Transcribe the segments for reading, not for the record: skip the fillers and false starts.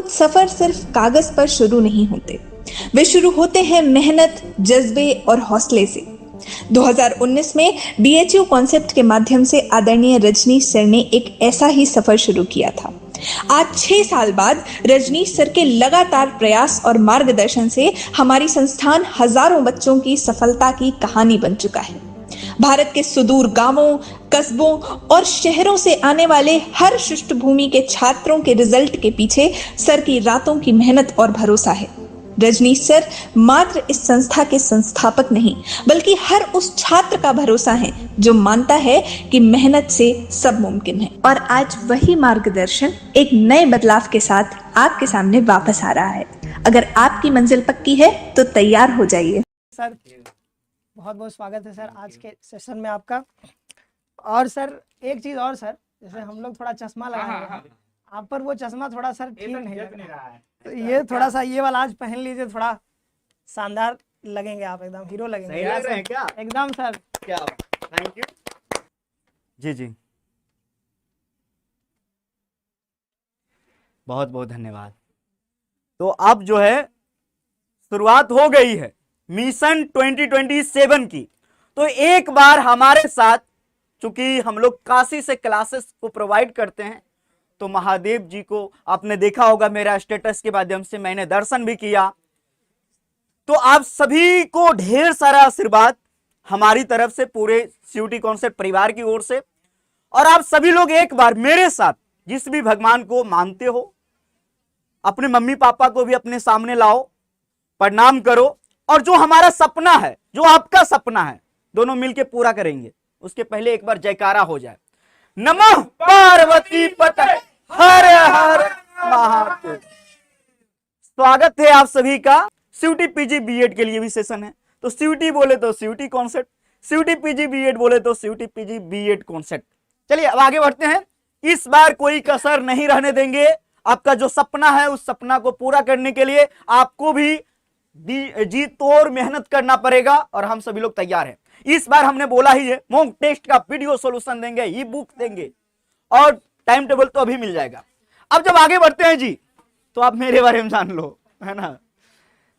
कुछ सफर सिर्फ कागज पर शुरू नहीं होते, वे शुरू होते हैं मेहनत, जज्बे और हौसले से। 2019 में बीएचयू कॉन्सेप्ट के माध्यम से आदरणीय रजनीश सर ने एक ऐसा ही सफर शुरू किया था। आज 6 साल बाद रजनीश सर के लगातार प्रयास और मार्गदर्शन से हमारी संस्थान हजारों बच्चों की सफलता की कहानी बन चुका है। भारत के सुदूर गांवों, कस्बों और शहरों से आने वाले हर पृष्ठभूमि के छात्रों के रिजल्ट के पीछे सर की रातों की मेहनत और भरोसा है। रजनीश सर मात्र इस संस्था के संस्थापक नहीं, बल्कि हर उस छात्र का भरोसा है जो मानता है कि मेहनत से सब मुमकिन है। और आज वही मार्गदर्शन एक नए बदलाव के साथ आपके सामने वापस आ रहा है। अगर आपकी मंजिल पक्की है तो तैयार हो जाइए। सर बहुत बहुत स्वागत है सर आज के सेशन में आपका। और सर एक चीज और सर, जैसे हम लोग थोड़ा चश्मा लगाए हैं, आप पर वो चश्मा थोड़ा सर ठीक नहीं लग रहा है, तो ये थोड़ा सा ये वाला आज पहन लीजिए, थोड़ा शानदार लगेंगे आप, एकदम हीरो लगेंगे। सही लग रहे हैं क्या? एकदम सर। क्या थैंक यू जी जी, बहुत बहुत धन्यवाद। तो अब जो है शुरुआत हो गई है मिशन 2027 की। तो एक बार हमारे साथ, चूंकि हम लोग काशी से क्लासेस को प्रोवाइड करते हैं, तो महादेव जी को आपने देखा होगा, मेरा स्टेटस के माध्यम से मैंने दर्शन भी किया। तो आप सभी को ढेर सारा आशीर्वाद हमारी तरफ से, पूरे सीयूटी कॉन्सेप्ट परिवार की ओर से। और आप सभी लोग एक बार मेरे साथ, जिस भी भगवान को मानते हो, अपने मम्मी पापा को भी अपने सामने लाओ, प्रणाम करो, और जो हमारा सपना है, जो आपका सपना है, दोनों मिलके पूरा करेंगे। उसके पहले एक बार जयकारा हो जाए। नमः पार्वती पते हर हर महादेव। स्वागत है आप सभी का। सीयूटी पीजी बीएड के लिए भी सेशन है, तो सीयूटी बोले तो CUT concept, CUT PG BEd बोले तो सीयूटी पीजी बीएड कॉन्सेप्ट। चलिए अब आगे बढ़ते हैं। इस बार कोई कसर नहीं रहने देंगे। आपका जो सपना है, उस सपना को पूरा करने के लिए आपको भी जी तोड़ मेहनत करना पड़ेगा, और हम सभी लोग तैयार हैं। इस बार हमने बोला ही है, मॉक टेस्ट का वीडियो सॉल्यूशन देंगे, ई बुक देंगे, और टाइम टेबल तो अभी मिल जाएगा। अब जब आगे बढ़ते हैं जी, तो आप मेरे बारे में जान लो, है ना।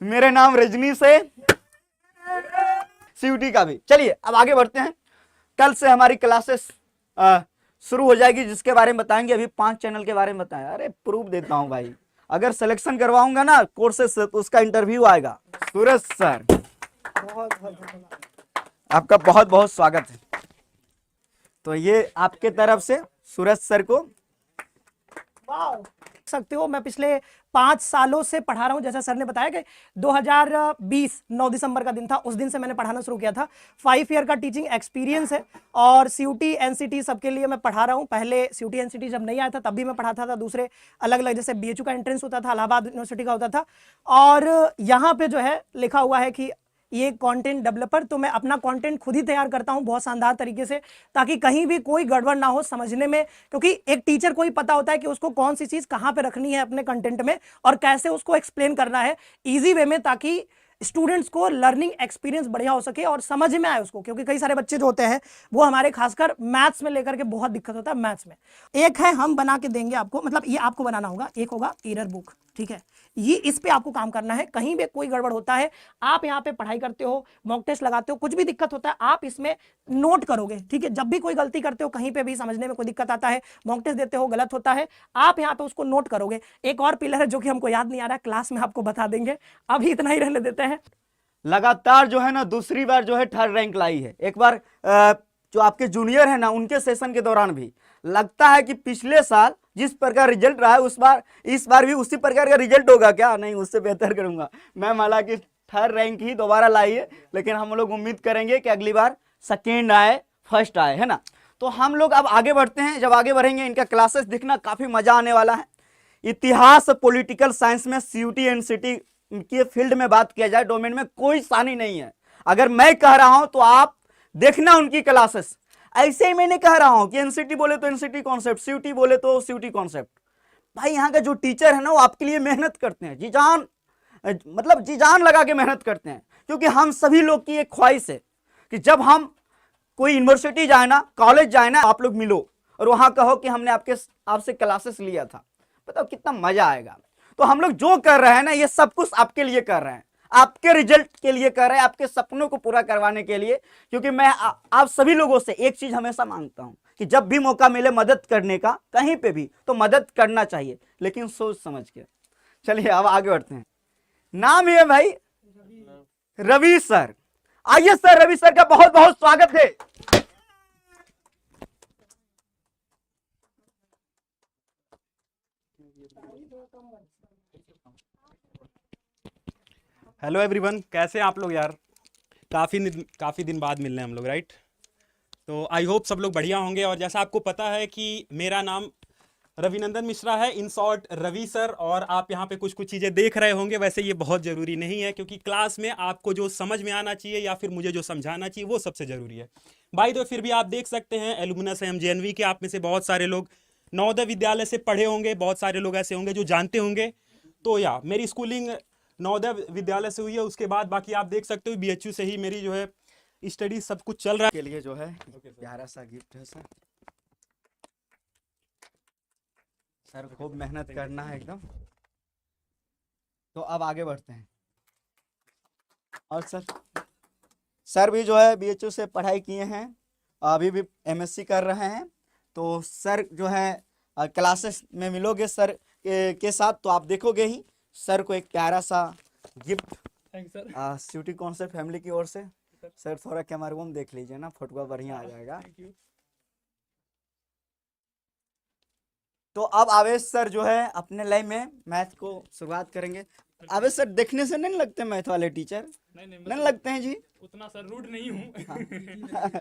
मेरे नाम रजनीश है, सीयूटी का भी। चलिए अब आगे बढ़ते हैं। कल से हमारी क्लासेस शुरू हो जाएगी, जिसके बारे में बताएंगे। अभी 5 चैनल के बारे में बताया। अरे प्रूफ देता हूं भाई, अगर सिलेक्शन करवाऊंगा ना कोर्सेस से, तो उसका इंटरव्यू आएगा। सूरज सर, आपका बहुत बहुत स्वागत है। तो ये आपके तरफ से सूरज सर को। सकते हो, मैं पिछले 5 सालों से पढ़ा रहा हूं। जैसा सर ने बताया कि 2020 9 दिसंबर का दिन था, उस दिन से मैंने पढ़ाना शुरू किया था। 5 ईयर का टीचिंग एक्सपीरियंस है, और सीयूटी एनसीटी सबके लिए मैं पढ़ा रहा हूं। पहले सीयूटी एनसीटी जब नहीं आया था तब भी मैं पढ़ाता था, दूसरे अलग अलग, जैसे बीएचयू का एंट्रेंस होता था, इलाहाबाद यूनिवर्सिटी का होता था। और यहाँ पे जो है लिखा हुआ है कि ये कंटेंट डेवलपर, तो मैं अपना कंटेंट खुद ही तैयार करता हूं बहुत शानदार तरीके से, ताकि कहीं भी कोई गड़बड़ ना हो समझने में। क्योंकि एक टीचर को ही पता होता है कि उसको कौन सी चीज कहां पे रखनी है अपने कंटेंट में, और कैसे उसको एक्सप्लेन करना है इजी वे में, ताकि स्टूडेंट्स को लर्निंग एक्सपीरियंस बढ़िया हो सके और समझ में आए उसको। क्योंकि कई सारे बच्चे जो होते हैं वो हमारे खासकर मैथ्स में लेकर के बहुत दिक्कत होता है मैथ्स में। एक है हम बना के देंगे आपको, मतलब ये आपको बनाना होगा। एक होगा एरर बुक, ठीक है, ये इस पे आपको काम करना है। कहीं भी कोई गड़बड़ होता है, आप यहाँ पे पढ़ाई करते हो, मॉक टेस्ट लगाते हो, कुछ भी दिक्कत होता है, आप इसमें नोट करोगे, ठीक है। जब भी कोई गलती करते हो, कहीं पे भी समझने में कोई दिक्कत आता है, मॉक टेस्ट देते हो, गलत होता है, आप यहाँ पे उसको नोट करोगे। एक और पिलर है जो कि हमको याद नहीं आ रहा है, क्लास में आपको बता देंगे, अभी इतना ही रहने देते हैं। लगातार जो है ना दूसरी बार जो है 3rd रैंक लाई है। एक बार जो आपके जूनियर है ना, उनके सेशन के दौरान भी लगता है कि पिछले साल जिस प्रकार रिजल्ट रहा है, इस बार भी उसी प्रकार का रिजल्ट होगा क्या? नहीं, उससे बेहतर करूंगा मैं। हालांकि 3rd रैंक ही दोबारा लाई है, लेकिन हम लोग उम्मीद करेंगे कि अगली बार 2nd आए, 1st आए, है ना। तो हम लोग अब आगे बढ़ते हैं। जब आगे बढ़ेंगे, इनका क्लासेस दिखना काफी मजा आने वाला है। इतिहास, पॉलिटिकल साइंस में सीयूटी एनसीटी की फील्ड में बात किया जाए, डोमेन में कोई सानी नहीं है। अगर मैं कह रहा हूं तो आप देखना उनकी क्लासेस। ऐसे ही मैंने कह रहा हूं कि एनसीटी बोले तो एनसीटी कॉन्सेप्ट, सीयूटी बोले तो सीयूटी कॉन्सेप्ट। भाई यहाँ का जो टीचर है ना, वो आपके लिए मेहनत करते हैं, जी जान, मतलब जी जान लगा के मेहनत करते हैं। क्योंकि हम सभी लोग की एक ख्वाहिश है कि जब हम कोई यूनिवर्सिटी जाए ना, कॉलेज जाए ना, आप लोग मिलो और वहां कहो कि हमने आपसे क्लासेस लिया था, बताओ कितना मजा आएगा। तो हम लोग जो कर रहे हैं ना, ये सब कुछ आपके लिए कर रहे हैं, आपके रिजल्ट के लिए कर रहे हैं, आपके सपनों को पूरा करवाने के लिए। क्योंकि मैं आप सभी लोगों से एक चीज हमेशा मांगता हूं कि जब भी मौका मिले मदद करने का, कहीं पे भी, तो मदद करना चाहिए, लेकिन सोच समझ के। चलिए अब आगे बढ़ते हैं। नाम है भाई रवि सर। आइए सर, रवि सर का बहुत बहुत स्वागत है। हेलो एवरीवन, कैसे हैं आप लोग यार? काफ़ी दिन बाद मिल रहे हैं हम लोग, राइट? तो आई होप सब लोग बढ़िया होंगे। और जैसा आपको पता है कि मेरा नाम रविनंदन मिश्रा है, इन शॉर्ट रवि सर। और आप यहाँ पे कुछ कुछ चीज़ें देख रहे होंगे, वैसे ये बहुत ज़रूरी नहीं है, क्योंकि क्लास में आपको जो समझ में आना चाहिए या फिर मुझे जो समझाना चाहिए वो सबसे ज़रूरी है। बाय द वे, फिर भी आप देख सकते हैं एलुमनस है MJNV के। आप में से बहुत सारे लोग नवोदय विद्यालय से पढ़े होंगे, बहुत सारे लोग ऐसे होंगे जो जानते होंगे। तो या मेरी स्कूलिंग नवोदय विद्यालय से हुई है, उसके बाद बाकी आप देख सकते हो BHU से ही मेरी जो है स्टडी सब कुछ चल रहा है। के लिए जो है प्यारा सा गिफ्ट है सर। सर खूब मेहनत करना है एकदम। तो अब आगे बढ़ते हैं। और सर भी जो है BHU से पढ़ाई किए हैं, अभी भी MSc कर रहे हैं। तो सर जो है क्लासेस में मिलोगे सर के साथ, तो आप देखोगे ही सर को एक प्यारा सा गिफ्ट सिटी कॉन्सेप्ट फैमिली की ओर से। सर थोड़ा कैमरा रूम देख लीजिए ना, फोटो बढ़िया आ जाएगा। तो अब आवेश सर जो है अपने लाइफ में मैथ को शुरुआत करेंगे। आवेश सर देखने से नहीं लगते मैथ वाले टीचर? नहीं लगते हैं जी? उतना सर रूड नहीं हूँ।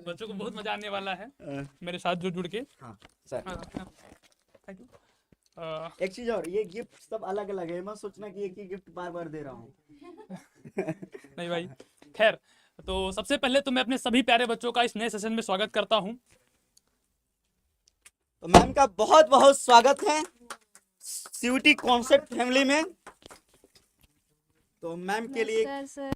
बच्चों को बहुत मजा आने वाला है मेरे साथ जो जुड़ के। हाँ सर। Thank you. एक चीज और, ये गिफ्ट सब अलग अलग है, मत सोचना कि एक ही गिफ्ट बार बार दे रहा हूँ। नहीं भाई, खैर। तो सबसे पहले तो मैं अपने सभी प्यारे बच्चों का इस नए सेशन में स्वागत करता हूँ। तो मैम का बहुत बहुत स्वागत है सीयूटी कॉन्सेप्ट फैमिली में। तो मैम के लिए सर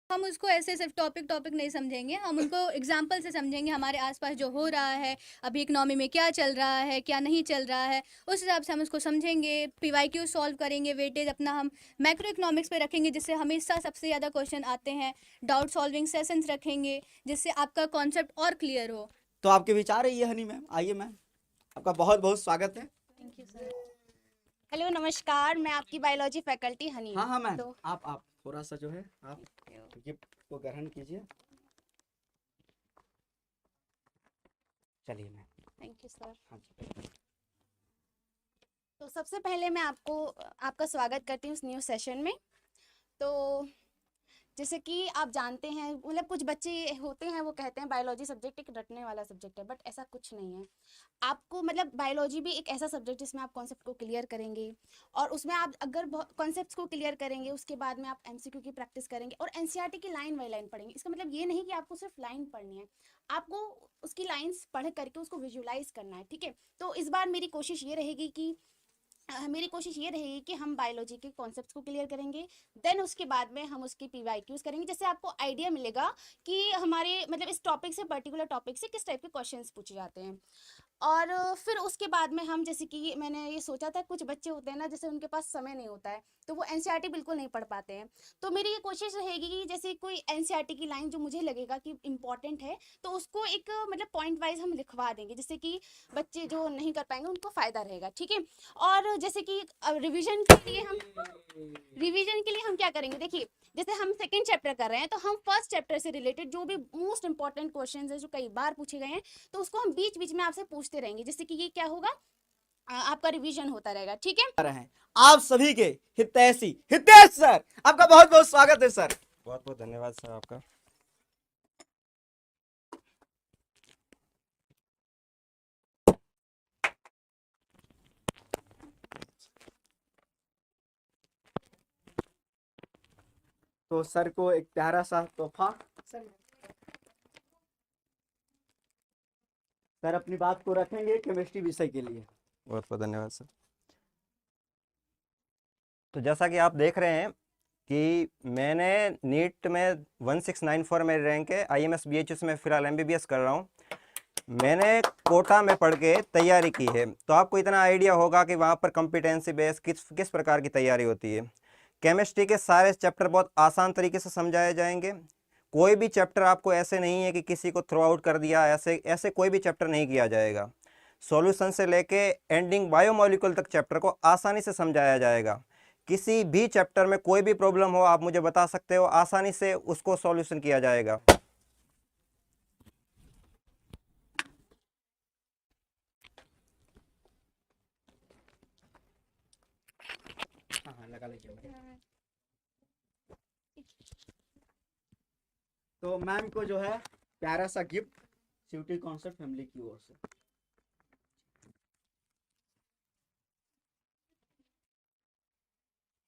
हम उसको ऐसे सिर्फ टॉपिक नहीं समझेंगे, हम उनको एग्जाम्पल से समझेंगे। हमारे आसपास जो हो रहा है अभी, इकोनॉमी में क्या चल रहा है, क्या नहीं चल रहा है, उस हिसाब से हम उसको समझेंगे। PYQ सॉल्व करेंगे, वेटेज अपना हम मैक्रो इकोनॉमिक्स पे रखेंगे, जिससे हमेशा सबसे ज़्यादा क्वेश्चन आते हैं। डाउट सॉल्विंग सेशंस रखेंगे, जिससे आपका कॉन्सेप्ट और क्लियर हो। तो आपके विचार है ये हनी मैम? आइए मैम, आपका बहुत बहुत स्वागत है। Thank you sir. हेलो नमस्कार, मैं आपकी बायोलॉजी फैकल्टी हनी। हाँ हाँ मैम, तो आप थोड़ा सा जो है आप गिफ्ट को ग्रहण कीजिए। चलिए मैम। Thank you sir. हाँ जी। तो सबसे पहले मैं आपका स्वागत करती हूँ इस न्यू सेशन में। तो जैसे कि आप जानते हैं, मतलब कुछ बच्चे होते हैं वो कहते हैं बायोलॉजी सब्जेक्ट एक रटने वाला सब्जेक्ट है, बट ऐसा कुछ नहीं है। आपको मतलब बायोलॉजी भी एक ऐसा सब्जेक्ट जिसमें आप कॉन्सेप्ट को क्लियर करेंगे, और उसमें आप अगर कॉन्सेप्ट्स को क्लियर करेंगे, उसके बाद में आप MCQ की प्रैक्टिस करेंगे और NCERT की लाइन बाई लाइन पढ़ेंगे। इसका मतलब ये नहीं कि आपको सिर्फ लाइन पढ़नी है, आपको उसकी लाइन्स पढ़ करके उसको विजुलाइज करना है, ठीक है। तो इस बार मेरी कोशिश ये रहेगी कि हम बायोलॉजी के कॉन्सेप्ट्स को क्लियर करेंगे, देन उसके बाद में हम उसकी PYQs करेंगे, जिससे आपको आइडिया मिलेगा कि हमारे मतलब इस टॉपिक से, पर्टिकुलर टॉपिक से किस टाइप के क्वेश्चंस पूछे जाते हैं। और फिर उसके बाद में हम, जैसे कि मैंने ये सोचा था, कुछ बच्चे होते हैं ना, जैसे उनके पास समय नहीं होता है, तो वो NCERT बिल्कुल नहीं पढ़ पाते हैं। तो मेरी ये कोशिश रहेगी कि जैसे कोई NCERT की लाइन जो मुझे लगेगा कि इम्पॉर्टेंट है, तो उसको एक मतलब पॉइंट वाइज हम लिखवा देंगे, जिससे कि बच्चे जो नहीं कर पाएंगे उनको फ़ायदा रहेगा, ठीक है। और जैसे कि रिविजन के लिए हम क्या करेंगे, देखिए जैसे हम सेकेंड चैप्टर कर रहे हैं, तो हम फर्स्ट चैप्टर से रिलेटेड जो भी मोस्ट इंपॉर्टेंट क्वेश्चंस है जो कई बार पूछे गए हैं, तो उसको हम बीच बीच में आपसे पूछते रहेंगे, जिससे कि ये क्या होगा, आपका रिवीजन होता रहेगा, ठीक है। आप सभी के हितेश सर, आपका बहुत बहुत स्वागत है सर। बहुत बहुत धन्यवाद सर आपका। तो सर को एक प्यारा सा तोहफा। सर अपनी बात को रखेंगे केमिस्ट्री विषय के लिए। बहुत बहुत धन्यवाद सर। तो जैसा कि आप देख रहे हैं कि मैंने नीट में 1694 में रैंक है, IMS BHS में फिलहाल MBBS कर रहा हूँ। मैंने कोटा में पढ़ के तैयारी की है, तो आपको इतना आइडिया होगा कि वहाँ पर कॉम्पिटेंसी बेस किस प्रकार की तैयारी होती है। केमिस्ट्री के सारे चैप्टर बहुत आसान तरीके से समझाए जाएंगे। कोई भी चैप्टर आपको ऐसे नहीं है कि किसी को थ्रो आउट कर दिया, ऐसे कोई भी चैप्टर नहीं किया जाएगा। सॉल्यूशन से लेके एंडिंग बायोमोलिक्यूल तक चैप्टर को आसानी से समझाया जाएगा। किसी भी चैप्टर में कोई भी प्रॉब्लम हो आप मुझे बता सकते हो, आसानी से उसको सॉल्यूशन किया जाएगा। तो मैम को जो है प्यारा सा गिफ्ट सीयूटी कॉन्सेप्ट फैमिली की ओर से।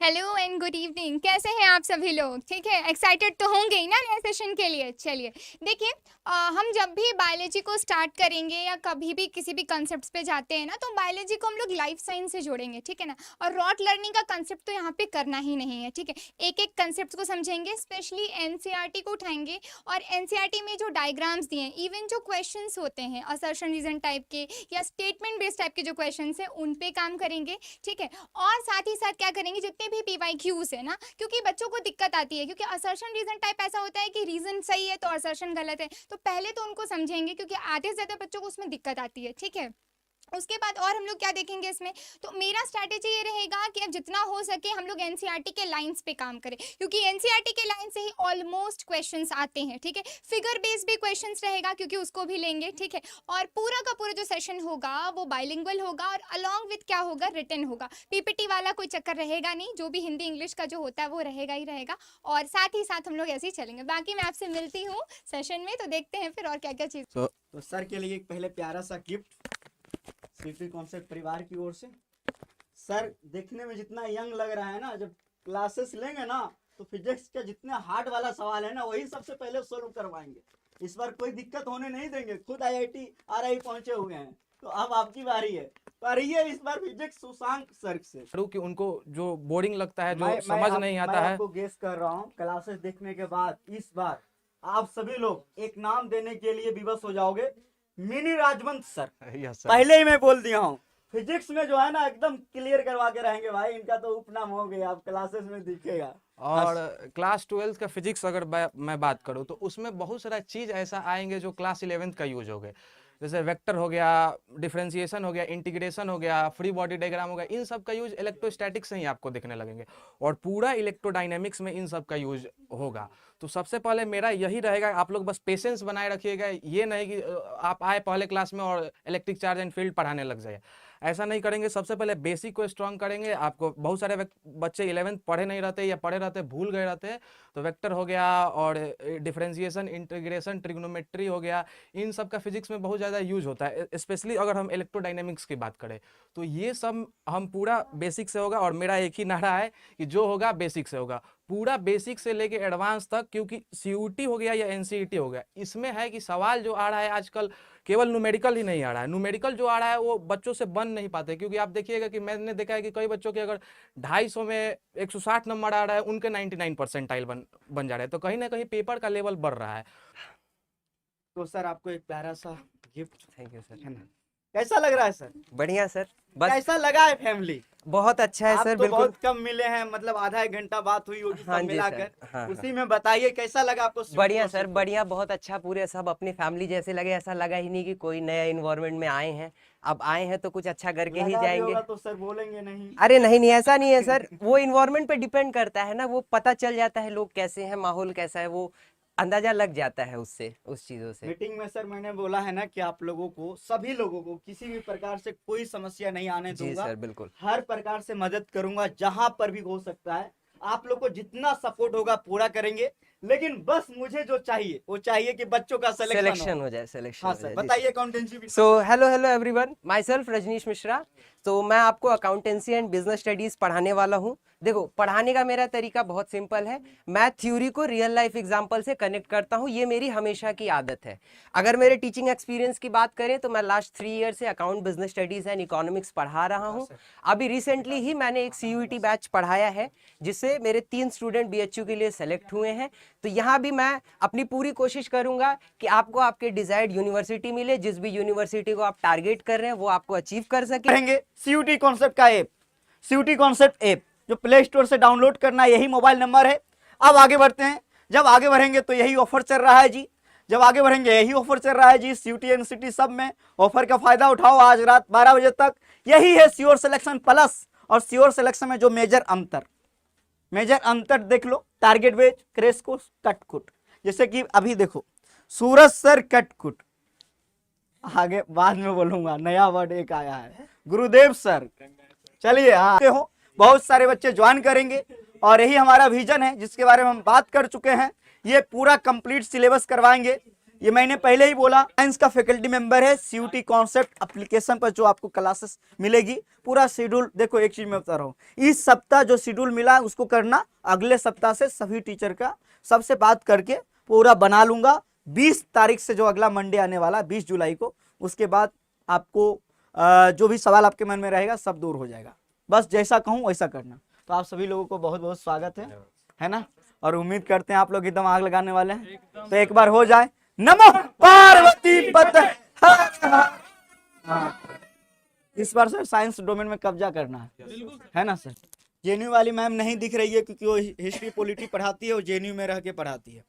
हेलो एंड गुड इवनिंग, कैसे हैं आप सभी लोग? ठीक है, एक्साइटेड तो होंगे ही ना नए सेशन के लिए। चलिए देखिए, हम जब भी बायोलॉजी को स्टार्ट करेंगे या कभी भी किसी भी कंसेप्ट पे जाते हैं ना, तो बायोलॉजी को हम लोग लाइफ साइंस से जोड़ेंगे, ठीक है ना। और रॉट लर्निंग का कंसेप्ट तो यहाँ पे करना ही नहीं है, ठीक है। एक एक कंसेप्ट को समझेंगे, स्पेशली एनसीईआरटी को उठाएंगे और एनसीईआरटी में जो डायग्राम्स दिए हैं, इवन जो क्वेश्चंस होते हैं असर्शन रीजन टाइप के या स्टेटमेंट बेस्ड टाइप के जो क्वेश्चन है उन पे काम करेंगे, ठीक है। और साथ ही साथ क्या करेंगे, जितने भी PYQs है ना, क्योंकि बच्चों को दिक्कत आती है, क्योंकि असर्शन रीजन टाइप ऐसा होता है कि रीजन सही है तो असर्शन गलत है, तो पहले तो उनको समझेंगे क्योंकि आधे से ज्यादा बच्चों को उसमें दिक्कत आती है, ठीक है। उसके बाद और हम लोग क्या देखेंगे इसमें, तो मेरा स्ट्रैटेजी ये रहेगा कि अब जितना हो सके हम लोग एनसीईआरटी के लाइंस पे काम करें, क्योंकि एनसीईआरटी के लाइन से ही ऑलमोस्ट क्वेश्चंस आते हैं, ठीक है। फिगर बेस्ड भी क्वेश्चंस रहेगा क्योंकि उसको भी लेंगे, ठीक है। और पूरा का पूरा जो सेशन होगा वो बाइलिंगुअल होगा और अलॉन्ग विथ क्या होगा, रिटन होगा। PPT वाला कोई चक्कर रहेगा नहीं, जो भी हिंदी इंग्लिश का जो होता है वो रहेगा ही रहेगा। और साथ ही साथ हम लोग ऐसे ही चलेंगे। बाकी मैं आपसे मिलती हूँ सेशन में, तो देखते हैं फिर और क्या क्या चीज़। तो सर के लिए एक पहले प्यारा सा गिफ्ट सीयूटी कॉन्सेप्ट परिवार की ओर से। सर देखने में जितना यंग लग रहा है ना, जब क्लासेस लेंगे ना तो फिजिक्स के जितने हार्ड वाला सवाल है ना वही सबसे पहले सोल्व करवाएंगे। इस बार कोई दिक्कत होने नहीं देंगे, खुद IIT RI पहुंचे हुए हैं। तो अब आपकी बारी है, पढ़िए इस बार फिजिक्स सुशांक सर से। कि उनको जो बोरिंग लगता है, जो मैं समझ नहीं आता मैं है। आपको गेस कर रहा हूँ, क्लासेस देखने के बाद इस बार आप सभी लोग एक नाम देने के लिए विवश हो जाओगे, mini Rajwant sir. Yes sir. पहले ही मैं बोल दिया हूँ, फिजिक्स में जो है ना एकदम क्लियर करवा के रहेंगे भाई, इनका तो उपनाम हो गया, आप क्लासेस में दिखेगा। और क्लास 12 का फिजिक्स अगर मैं बात करूँ तो उसमें बहुत सारा चीज़ ऐसा आएंगे जो क्लास 11 का यूज हो गए, जैसे वेक्टर हो गया, डिफरेंशिएशन हो गया, इंटीग्रेशन हो गया, फ्री बॉडी डायग्राम हो गया। इन सब का यूज इलेक्ट्रोस्टैटिक्स से ही आपको दिखने लगेंगे और पूरा इलेक्ट्रोडायनेमिक्स में इन सब का यूज होगा। तो सबसे पहले मेरा यही रहेगा, आप लोग बस पेशेंस बनाए रखिएगा। ये नहीं कि आप आए पहले क्लास में और इलेक्ट्रिक चार्ज एंड फील्ड पढ़ाने लग जाए, ऐसा नहीं करेंगे। सबसे पहले बेसिक को स्ट्रॉन्ग करेंगे। आपको बहुत सारे बच्चे 11th पढ़े नहीं रहते या पढ़े रहते भूल गए रहते हैं, तो वेक्टर हो गया और डिफरेंशिएशन, इंटीग्रेशन, ट्रिग्नोमेट्री हो गया, इन सब का फिजिक्स में बहुत ज़्यादा यूज होता है। स्पेशली अगर हम इलेक्ट्रोडायनेमिक्स की बात करें तो ये सब हम पूरा बेसिक से होगा। और मेरा एक ही नारा है कि जो होगा बेसिक से होगा, पूरा बेसिक से लेके एडवांस तक। क्योंकि CUT हो गया या NCET हो गया, इसमें है कि सवाल जो आ रहा है आजकल केवल न्यूमेरिकल ही नहीं आ रहा है। न्यूमेरिकल जो आ रहा है वो बच्चों से बन नहीं पाते, क्योंकि आप देखिएगा कि मैंने देखा है कि कई बच्चों के अगर 250 में 160 नंबर आ रहा है, उनके 99 परसेंटाइल बन जा रहे हैं। तो कहीं ना कहीं पेपर का लेवल बढ़ रहा है। तो सर आपको एक प्यारा सा गिफ्ट। Thank you sir. है ना, कैसा लग रहा है सर? बढ़िया सर, बस कैसा लगा है फैमिली? बहुत अच्छा है आप सर। तो बिल्कुल बहुत कम मिले हैं, मतलब आधा एक घंटा बात हुई होगी हाँ सब जी मिलाकर। सर, हाँ, उसी में बताइए कैसा लगा आपको? बढ़िया सर, बढ़िया, बहुत अच्छा। पूरे सब अपनी फैमिली जैसे लगे, ऐसा लगा ही नहीं कि कोई नया इन्वायरमेंट में आए हैं। अब आए हैं तो कुछ अच्छा करके ही लगा भी जाएंगे। होगा तो सर बोलेंगे नहीं? अरे नहीं नहीं, ऐसा नहीं है सर। वो इन्वायरमेंट पे डिपेंड करता है ना, वो पता चल जाता है लोग कैसे हैं, माहौल कैसा है, वो अंदाजा लग जाता है उससे, उस चीजों से। मीटिंग में सर मैंने बोला है ना कि आप लोगों को, सभी लोगों को किसी भी प्रकार से कोई समस्या नहीं आने जी दूंगा। सर, बिल्कुल। हर प्रकार से मदद करूंगा जहां पर भी हो सकता है। आप लोग को जितना सपोर्ट होगा पूरा करेंगे, लेकिन बस मुझे जो चाहिए वो चाहिए कि बच्चों का सिलेक्शन हो जाए, सिलेक्शन हाँ हो सर, जाए। बताइए accountancy. So hello everyone, myself Rajneesh Mishra, तो मैं आपको अकाउंटेंसी एंड बिजनेस स्टडीज पढ़ाने वाला हूँ। देखो, पढ़ाने का मेरा तरीका बहुत सिंपल है। मैं थ्योरी को रियल लाइफ एग्जांपल से कनेक्ट करता हूँ, ये मेरी हमेशा की आदत है। अगर मेरे टीचिंग एक्सपीरियंस की बात करें तो मैं लास्ट 3 ईयर से account, business studies and economics पढ़ा रहा हूँ। अभी रिसेंटली ही मैंने एक CUET बैच पढ़ाया है, जिससे मेरे 3 स्टूडेंट BHU के लिए सेलेक्ट हुए हैं। तो यहाँ भी मैं अपनी पूरी कोशिश करूँगा कि आपको आपके डिजायर्ड यूनिवर्सिटी मिले, जिस भी यूनिवर्सिटी को आप टारगेट कर रहे हैं वो आपको अचीव कर सके। CUET कॉन्सेप्ट का ऐप, CUET कॉन्सेप्ट ऐप जो प्ले स्टोर से डाउनलोड करना, यही मोबाइल नंबर है। अब आगे बढ़ते हैं। जब आगे बढ़ेंगे तो यही ऑफर चल रहा है जी, जब आगे बढ़ेंगे यही ऑफर चल रहा है जी। CUET NCT सब में ऑफर का फायदा उठाओ। आज रात 12 बजे तक यही है श्योर सिलेक्शन प्लस। और श्योर सिलेक्शन में जो मेजर अंतर देख लो, टारगेट बेच, क्रैश कोर्स, कट कुट। जैसे कि अभी देखो, सूरज सर कट कुट, आगे बाद में बोलूंगा, नया वर्ड एक आया है, गुरुदेव सर। चलिए, हाँ हो, बहुत सारे बच्चे ज्वाइन करेंगे और यही हमारा विजन है, जिसके बारे में हम बात कर चुके हैं। ये पूरा कंप्लीट सिलेबस करवाएंगे, ये मैंने पहले ही बोला। साइंस का फैकल्टी मेंबर है। CUET कॉन्सेप्ट एप्लीकेशन पर जो आपको क्लासेस मिलेगी, पूरा शेड्यूल देखो। एक चीज मैं बता रहा हूँ, इस सप्ताह जो शेड्यूल मिला है उसको करना, अगले सप्ताह से सभी टीचर का सबसे बात करके पूरा बना लूंगा। 20 तारीख से जो अगला मंडे आने वाला, 20 जुलाई को, उसके बाद आपको जो भी सवाल आपके मन में रहेगा सब दूर हो जाएगा। बस जैसा कहूँ वैसा करना। तो आप सभी लोगों को बहुत बहुत स्वागत है ना। और उम्मीद करते हैं आप लोग एकदम आग लगाने वाले हैं। तो एक बार हो जाए, नमो पार्वती पते। इस बार सर साइंस डोमेन में कब्जा करना है ना सर। JNU वाली मैम नहीं दिख रही है क्योंकि वो हिस्ट्री पॉलिटी पढ़ाती है, वो JNU में रह के पढ़ाती है,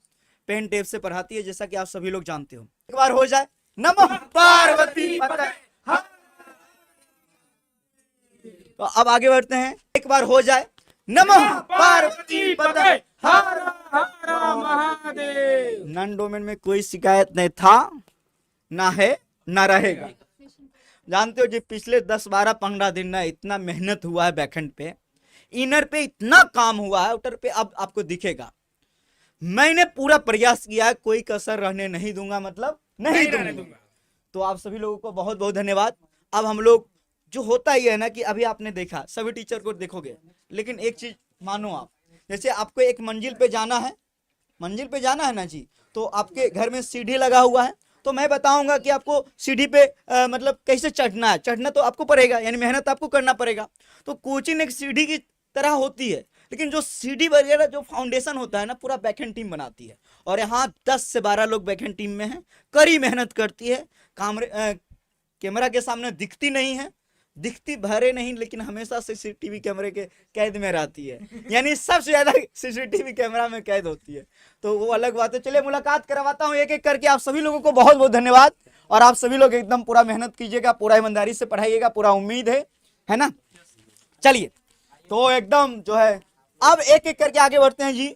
पेन टेप से पढ़ाती है, जैसा कि आप सभी लोग जानते हो। एक बार हो जाए, नमो पार्वती पते। तो अब आगे बढ़ते हैं। एक बार हो जाए, नमः पार्वती पते, हर हर महादेव। नन डोमेन में कोई शिकायत नहीं था, ना है, ना रहेगा। जानते हो जी, पिछले 10, 12, 15 दिन ना इतना मेहनत हुआ है बैकएंड पे, इनर पे इतना काम हुआ है, आउटर पे अब आपको दिखेगा। मैंने पूरा प्रयास किया है, कोई कसर रहने नहीं दूंगा, मतलब नहीं दूंगा। तो आप सभी लोगों को बहुत बहुत धन्यवाद। अब हम लोग, जो होता ही है ना कि अभी आपने देखा, सभी टीचर को देखोगे, लेकिन एक चीज मानो आप, जैसे आपको एक मंजिल पे जाना है ना जी, तो आपके घर में सीढ़ी लगा हुआ है, तो मैं बताऊंगा कि आपको सीढ़ी पे मतलब कैसे चढ़ना है। चढ़ना तो आपको पड़ेगा, यानी मेहनत आपको करना पड़ेगा। तो कोचिंग एक सीढ़ी की तरह होती है, लेकिन जो सीढ़ी वगैरह जो फाउंडेशन होता है ना, पूरा बैकएंड टीम बनाती है। और यहाँ 10 से 12 लोग बैकएंड टीम में हैं, कड़ी मेहनत करती है। कैमरा के सामने दिखती नहीं है, दिखती भरे नहीं, लेकिन हमेशा CCTV कैमरे के कैद में रहती है, यानी सबसे ज्यादा CCTV कैमरा में कैद होती है। तो वो अलग बात है। चलिए मुलाकात करवाता हूँ एक एक करके। आप सभी लोगों को बहुत बहुत धन्यवाद। और आप सभी लोग एकदम पूरा मेहनत कीजिएगा, पूरा ईमानदारी से पढ़ाइएगा, पूरा उम्मीद है ना। चलिए, तो एकदम जो है, अब एक एक करके आगे बढ़ते हैं जी।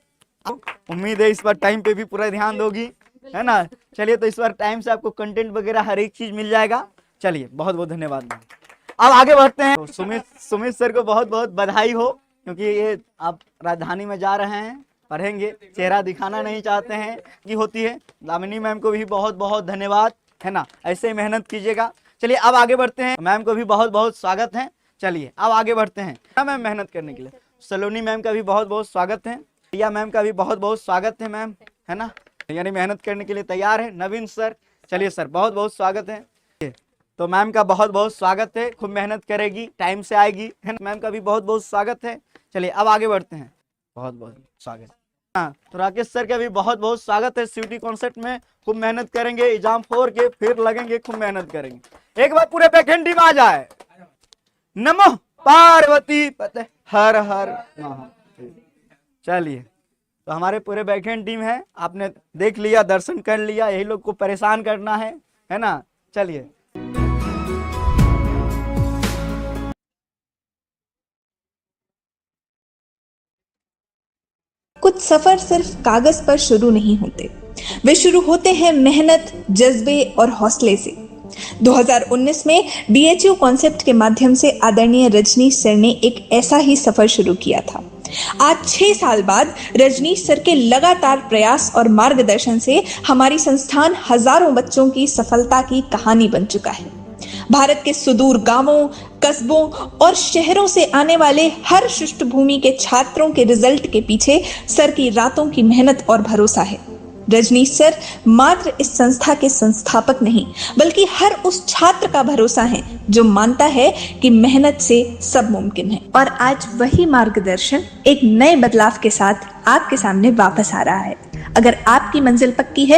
उम्मीद है इस बार टाइम पे भी पूरा ध्यान दोगी, है ना। चलिए, तो इस बार टाइम से आपको कंटेंट वगैरह हर एक चीज मिल जाएगा। चलिए, बहुत बहुत धन्यवाद। अब आगे बढ़ते हैं। तो सुमित सर को बहुत बहुत बधाई हो, क्योंकि ये आप राजधानी में जा रहे हैं, पढ़ेंगे, चेहरा दिखाना नहीं चाहते हैं कि होती है। दामिनी मैम को भी बहुत बहुत धन्यवाद, है ना। ऐसे ही मेहनत कीजिएगा। चलिए, अब आगे बढ़ते हैं। मैम को भी बहुत बहुत स्वागत है। चलिए, अब आगे बढ़ते हैं। मैम मेहनत करने के लिए सलोनी मैम का भी बहुत बहुत स्वागत है। प्रिया मैम का भी बहुत बहुत स्वागत है मैम, है ना, यानी मेहनत करने के लिए तैयार है। नवीन सर, चलिए सर, बहुत बहुत स्वागत है। तो मैम का बहुत बहुत स्वागत है, खूब मेहनत करेगी, टाइम से आएगी, है ना। मैम का भी बहुत बहुत स्वागत है। चलिए, अब आगे बढ़ते हैं। बहुत बहुत स्वागत। हाँ, तो राकेश सर का भी बहुत बहुत स्वागत है। CUET कॉन्सेप्ट में खूब मेहनत करेंगे, एग्जाम 4 के फिर लगेंगे, खूब मेहनत करेंगे। एक बार पूरे बैकएंड टीम आ जाए, नमः पार्वती पते, हर हर महादेव। चलिए, तो हमारे पूरे बैकएंड टीम है, आपने देख लिया, दर्शन कर लिया, यही लोग को परेशान करना है ना। चलिए, कुछ सफर सिर्फ कागज पर शुरू नहीं होते, वे शुरू होते हैं मेहनत, जज्बे और हौसले से। 2019 में BHU कॉन्सेप्ट के माध्यम से आदरणीय रजनीश सर ने एक ऐसा ही सफर शुरू किया था। आज 6 साल बाद रजनीश सर के लगातार प्रयास और मार्गदर्शन से हमारी संस्थान हजारों बच्चों की सफलता की कहानी बन चुका है। भारत के सुदूर गांवों, कस्बों और शहरों से आने वाले हर पृष्ठभूमि के छात्रों के रिजल्ट के पीछे सर की रातों की मेहनत और भरोसा है। रजनीश सर मात्र इस संस्था के संस्थापक नहीं, बल्कि हर उस छात्र का भरोसा है जो मानता है कि मेहनत से सब मुमकिन है। और आज वही मार्गदर्शन एक नए बदलाव के साथ आपके सामने वापस आ रहा है। अगर आपकी मंजिल पक्की है